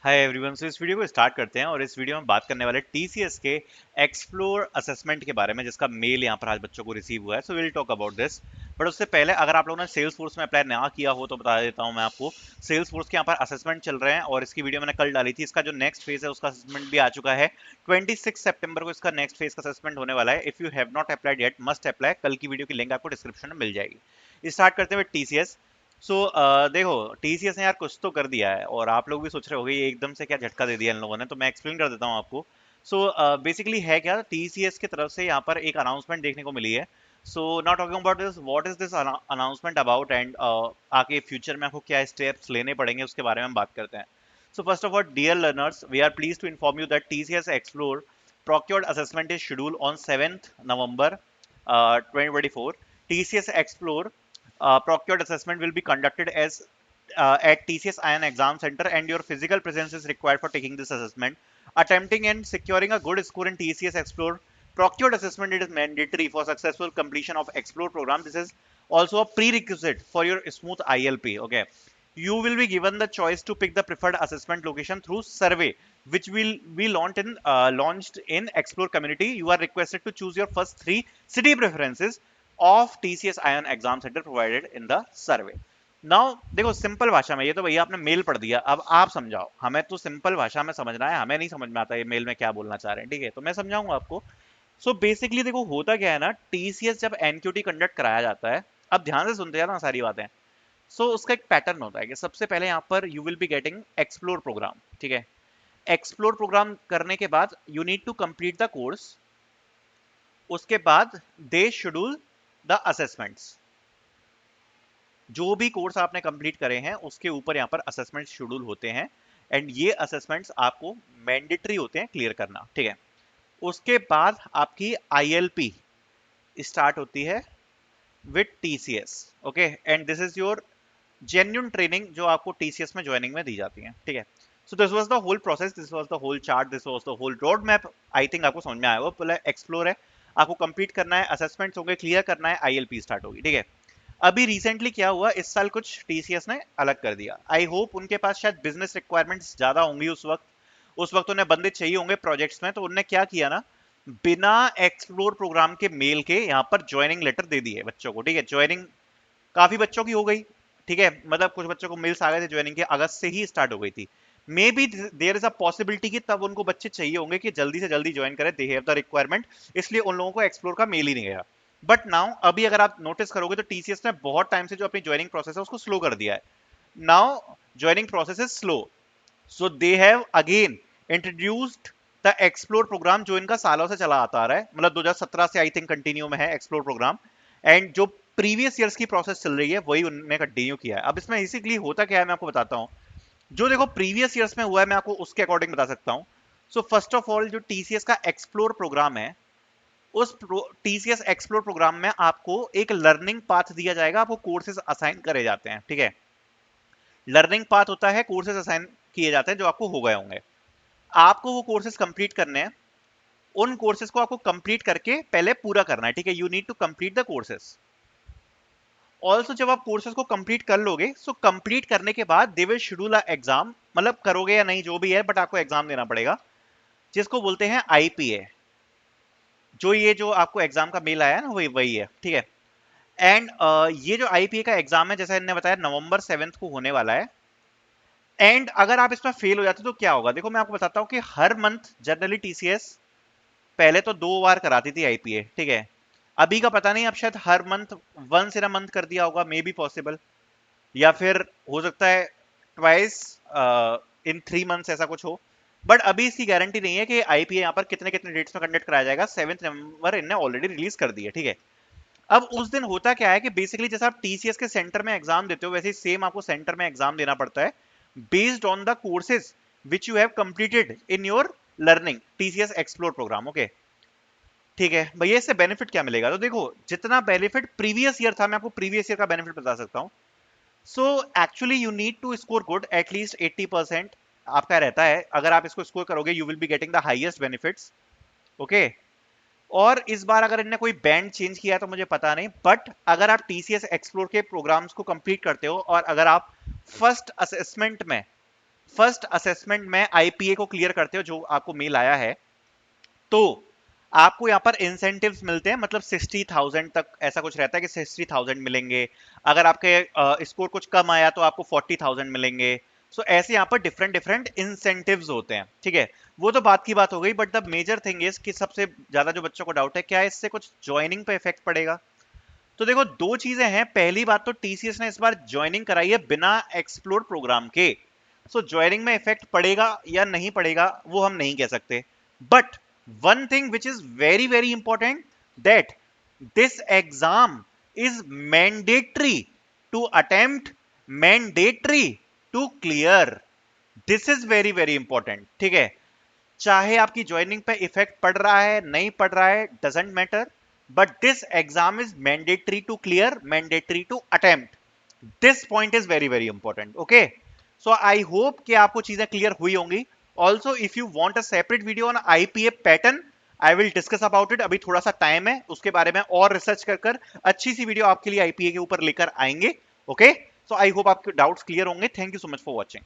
Hi everyone. सो इस video को start करते हैं और इस वीडियो में बात करने वाले टीसीएस के एक्सप्लोर असेसमेंट के बारे में, जिसका मेल यहाँ पर आज बच्चों को रिसीव हुआ है। So will talk about this. But उससे पहले अगर आप लोगों ने सेल्स फोर्स में अप्लाई ना किया हो तो बता देता हूँ मैं आपको। सेल्स फोर्स के यहाँ पर असेसमेंट चल रहे हैं और इसकी वीडियो मैंने कल डाली थी। इसका जो नेक्स्ट फेज है उसका असेसमेंट भी आ चुका है। 26 सितंबर को इसका नेक्स्ट फेज का असेसमेंट होने वाला है। If you have not applied yet must apply. कल की वीडियो की लिंक आपको डिस्क्रिप्शन में मिल जाएगी। स्टार्ट करते हैं टीसीएस। देखो, टीसीएस ने यार कुछ तो कर दिया है और आप लोग भी सोच रहे होंगे ये एकदम से क्या झटका दे दिया इन लोगों ने, तो मैं एक्सप्लेन कर देता हूँ आपको। बेसिकली है क्या, टीसीएस की तरफ से यहाँ पर एक अनाउंसमेंट देखने को मिली है। So not talking about this, what is this announcement about and आगे फ्यूचर में आपको क्या स्टेप्स लेने पड़ेंगे उसके बारे में हम बात करते हैं। So first of all, dear learners, we are please to inform you that TCS explore procured assessment is scheduled on 7th November 2024. TCS Explore procured assessment will be conducted as at TCS Ion Exam Center, and your physical presence is required for taking this assessment. Attempting and securing a good score in TCS Explore procured assessment, it is mandatory for successful completion of Explore program. This is also a prerequisite for your smooth ILP. Okay, you will be given the choice to pick the preferred assessment location through survey, which will be launched in Explore community. You are requested to choose your first 3 city preferences of TCS Ion Exam Center provided in the survey. Now देखो, simple भाषा में, ये तो भैया आपने mail पढ़ दिया, अब आप समझाओ। हमें तो सिंपल भाषा में समझना है, हमें नहीं समझ में आता ये मेल में क्या बोलना चाह रहे हैं, ठीक है? तो मैं समझाऊंगा आपको। बेसिकली देखो, होता क्या है ना, टीसीएस जब एनक्यूटी कंडक्ट कराया जाता है, अब ध्यान से सुनते हैं ना सारी बातें। उसका एक पैटर्न होता है कि सबसे पहले यहाँ पर you will be getting explore program, ठीक है? एक्सप्लोर प्रोग्राम करने के बाद you need to complete the course. उसके बाद दे शेड्यूल द असेसमेंट्स। जो भी कोर्स आपने कंप्लीट करे हैं उसके ऊपर यहाँ पर असेसमेंट शेड्यूल होते हैं, एंड ये असेसमेंट्स आपको मैंडेटरी होते हैं क्लियर करना, ठीक है? उसके बाद आपकी आईएलपी स्टार्ट होती है with TCS. Okay, and this is your genuine training जो आपको टीसीएस में ज्वाइनिंग में दी जाती है, ठीक है? So this was the whole process, this was the whole chart, this was the whole road map. I think आपको समझ में आया होगा। पहले एक्सप्लोर है, आपको कंप्लीट करना है, असेसमेंट्स होंगे, क्लियर करना है, आईएलपी स्टार्ट होगी, ठीक है? अभी रिसेंटली क्या हुआ, इस साल कुछ टीसीएस ने अलग कर दिया। आई होप उनके पास शायद बिजनेस रिक्वायरमेंट्स ज्यादा होंगी उस वक्त उन्हें बंदे चाहिए होंगे प्रोजेक्ट्स में, तो उन्होंने क्या किया ना, बिना एक्सप्लोर प्रोग्राम के मेल के यहाँ पर ज्वाइनिंग लेटर दे दिए बच्चों को, ठीक है? ज्वाइनिंग काफी बच्चों की हो गई, ठीक है? मतलब कुछ बच्चों को मिल्स आ गए थे ज्वाइनिंग के, अगस्त से ही स्टार्ट हो गई थी। May be there is a possibility कि तब उनको बच्चे चाहिए होंगे कि जल्दी से जल्दी ज्वाइन करें, दे हैव द रिक्वायरमेंट, इसलिए उन लोगों को एक्सप्लोर का मेल ही नहीं गया। बट नाउ अभी अगर आप नोटिस करोगे तो टीसीएस ने बहुत टाइम से जो अपनी ज्वाइनिंग प्रोसेस है उसको स्लो कर दिया है। Now joining process is slow, so they have again introduced the explore program, जो इनका सालों से चला आता आ रहा है, मतलब 2017 से आई थिंक कंटिन्यू में है एक्सप्लोर प्रोग्राम। एंड जो प्रीवियस ईयर्स की प्रोसेस चल रही है वही उन्होंने कंटिन्यू किया है। अब इसमें बेसिकली होता क्या है मैं आपको बताता हूँ। जो देखो प्रीवियस ईयर्स में हुआ है मैं आपको उसके अकॉर्डिंग बता सकता हूँ। फर्स्ट ऑफ ऑल, जो टीसीएस का एक्सप्लोर प्रोग्राम है, उस टीसीएस एक्सप्लोर प्रोग्राम में आपको एक लर्निंग पाथ दिया जाएगा, आपको कोर्सेज असाइन करे जाते हैं, ठीक है? लर्निंग पाथ होता है, कोर्सेज असाइन किए जाते हैं जो आपको हो गए होंगे। आपको वो कोर्सेज कंप्लीट करने हैं, उन कोर्सेज को आपको कंप्लीट करके पहले पूरा करना है, ठीक है? You need to complete the courses. Also जब आप कोर्सेज को कंप्लीट कर लोगे, कंप्लीट करने के बाद they will schedule a exam, मतलब करोगे या नहीं जो भी है, बट आपको एग्जाम देना पड़ेगा, जिसको बोलते हैं आईपीए। जो आपको एग्जाम का मेल आया है ना, वही वही है, ठीक है? एंड ये जो आईपीए का एग्जाम है, जैसा इन्होंने बताया, November 7 को होने वाला है। एंड अगर आप इसमें फेल हो जाते तो क्या होगा, देखो मैं आपको बताता हूँ कि हर मंथ जनरली टीसीएस पहले तो 2 बार कराती थी आईपीए, ठीक है? अभी का पता नहीं, अब शायद हर month, once in a month कर दिया होगा, मे बी पॉसिबल, या फिर हो सकता है ट्वाइस इन 3 मंथ्स, ऐसा कुछ हो। बट अभी इसकी गारंटी नहीं है कि आईपीए यहाँ पर कितने कितने डेट्स में कंडक्ट कराया जाएगा। 7 नवंबर इनने ऑलरेडी रिलीज कर दी है, ठीक है? अब उस दिन होता क्या है कि बेसिकली जैसे आप टीसीएस के सेंटर में एग्जाम देते हो, वैसे ही सेम आपको सेंटर में एग्जाम देना पड़ता है, based on the courses which you have completed in your learning TCS explore program. Okay, ठीक है भैया, इससे बेनिफिट क्या मिलेगा? तो देखो, जितना बेनिफिट प्रीवियस ईयर था, मैं आपको प्रीवियस ईयर का बेनिफिट बता सकता हूँ। Actually you need to score good, at least 80% आपका रहता है। अगर आप इसको स्कोर करोगे, you will be getting the highest benefits. Okay, और इस बार अगर इनने कोई बैंड चेंज किया तो मुझे पता नहीं, बट अगर आप टीसीएस एक्सप्लोर के प्रोग्राम्स को कंप्लीट करते हो और अगर आप फर्स्ट असेसमेंट में फर्स्ट असेसमेंट में आईपीए को क्लियर करते हो, जो आपको मेल आया है, तो आपको यहां पर इंसेंटिव्स मिलते हैं, मतलब 60,000 तक ऐसा कुछ रहता है कि 60,000 मिलेंगे। अगर आपके स्कोर कुछ कम आया तो आपको 40,000 मिलेंगे। सो ऐसे यहाँ पर डिफरेंट डिफरेंट इंसेंटिव्स होते हैं, ठीक है। वो तो बात की बात हो गई, but the major thing is कि सबसे ज्यादा जो बच्चों को डाउट है, क्या इससे कुछ ज्वाइनिंग पे इफेक्ट पड़ेगा। तो देखो, दो चीजें हैं। पहली बात तो टीसीएस ने इस बार ज्वाइनिंग कराई है बिना एक्सप्लोर प्रोग्राम के। सो ज्वाइनिंग में इफेक्ट पड़ेगा या नहीं पड़ेगा वो हम नहीं कह सकते। But one thing which is very very important, that this exam is mandatory to attempt, mandatory to clear. This is very very important, ठीक है। चाहे आपकी ज्वाइनिंग पे इफेक्ट पड़ रहा है नहीं पड़ रहा है, doesn't matter, but this exam is mandatory to clear, mandatory to attempt. This point is very very important, okay. So I hope कि आपको चीजें क्लियर हुई होंगी। Also if you want a separate video on IPA pattern, I will discuss about it. अभी थोड़ा सा time है, उसके बारे में और रिसर्च कर अच्छी सी वीडियो आपके लिए आईपीए के ऊपर लेकर आएंगे, ओके। सो आई होप आपके डाउट्स क्लियर होंगे। Thank you so much for watching.